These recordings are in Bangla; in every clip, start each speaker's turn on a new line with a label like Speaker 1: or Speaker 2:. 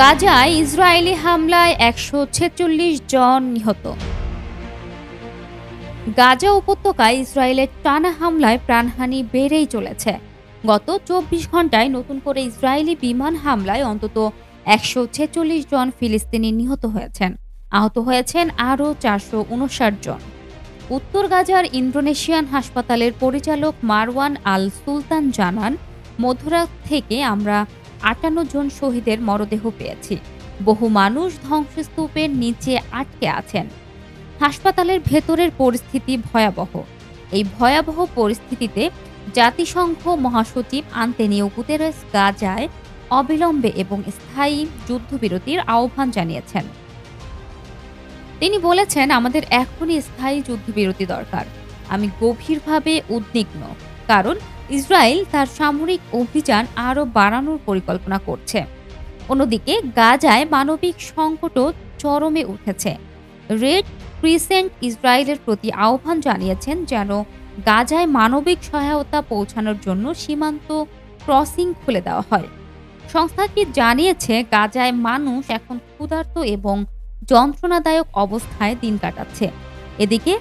Speaker 1: গাজায় ইসরায়েলি হামলায় ১৪৬ জন নিহত। গাজা উপত্যকায় ইসরায়েলের টানা হামলায় প্রাণহানি বেড়েই চলেছে। গত ২৪ ঘণ্টায় নতুন করে ইসরায়েলি বিমান হামলায় অন্তত ১৪৬ জন ফিলিস্তিনি নিহত হয়েছেন। আহত হয়েছেন আরও ৪৫৯ জন। উত্তর গাজার ইন্দোনেশিয়ান হাসপাতালের পরিচালক মারওয়ান আল সুলতান জানান, মধ্যরাত থেকে আমরা ৫৮ জন শহীদের মরদেহ পেয়েছি। বহু মানুষ ধ্বংসস্তূপের নিচে আটকে আছেন। হাসপাতালের ভেতরের পরিস্থিতি ভয়াবহ। এই ভয়াবহ পরিস্থিতিতে জাতিসংঘ মহাসচিব আন্তোনিও গুতেরেস গাজায় অবিলম্বে এবং স্থায়ী যুদ্ধবিরতির আহ্বান জানিয়েছেন। তিনি বলেছেন, আমাদের এখনই স্থায়ী যুদ্ধবিরতি দরকার। আমি গভীরভাবে উদ্বিগ্ন, কারণ ইসরায়েল তার সামরিক অভিযান আরও বাড়ানোর পরিকল্পনা করছে। অন্যদিকে গাজায় মানবিক সংকটও চরমে উঠেছে। রেড ক্রিসেন্ট ইসরায়েলের প্রতি আহ্বান জানিয়েছেন যেন গাজায় মানবিক সহায়তা পৌঁছানোর জন্য সীমান্ত ক্রসিং খুলে দেওয়া হয়। সংস্থাটি জানিয়েছে, গাজায় মানুষ এখন ক্ষুধার্ত এবং যন্ত্রণাদায়ক অবস্থায় দিন কাটাচ্ছে। এদিকে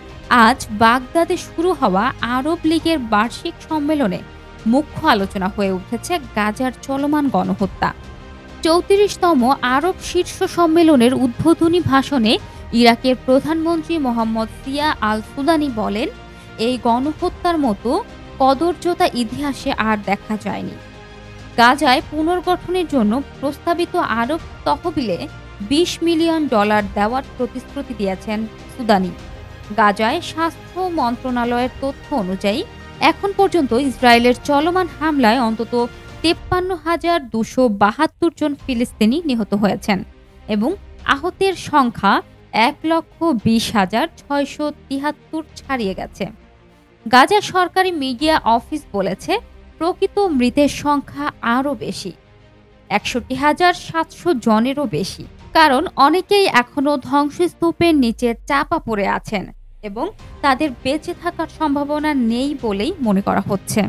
Speaker 1: আজ বাগদাদে শুরু হওয়া আরব লীগের বার্ষিক সম্মেলনে মুখ্য আলোচনা হয়ে উঠেছে গাজার চলমান গণহত্যা। ৩৪তম আরব শীর্ষ সম্মেলনের উদ্বোধনী ভাষণে ইরাকের প্রধানমন্ত্রী মোহাম্মদ সিয়া আল সুদানি বলেন, এই গণহত্যার মতো কদর্যতা ইতিহাসে আর দেখা যায়নি। গাজায় পুনর্গঠনের জন্য প্রস্তাবিত আরব তহবিলে $২০ মিলিয়ন দেওয়ার প্রতিশ্রুতি দিয়েছেন সুদানি। গাজায় স্বাস্থ্য মন্ত্রণালয়ের তথ্য অনুযায়ী এখন পর্যন্ত ইসরায়েলের চলমান হামলায় অন্তত ৫৩,২৭২ জন ফিলিস্তিনি নিহত হয়েছেন এবং আহতের সংখ্যা ১,২০,৬৭৩ ছাড়িয়ে গেছে। গাজা সরকারি মিডিয়া অফিস বলেছে, প্রকৃত মৃতের সংখ্যা আরও বেশি, ৬১,৭০০ জনেরও বেশি, কারণ অনেকেই এখনও ধ্বংসস্তূপের নিচে চাপা পড়ে আছেন এবং তাদের বেঁচে থাকার সম্ভাবনা নেই বলেই মনে করা হচ্ছে।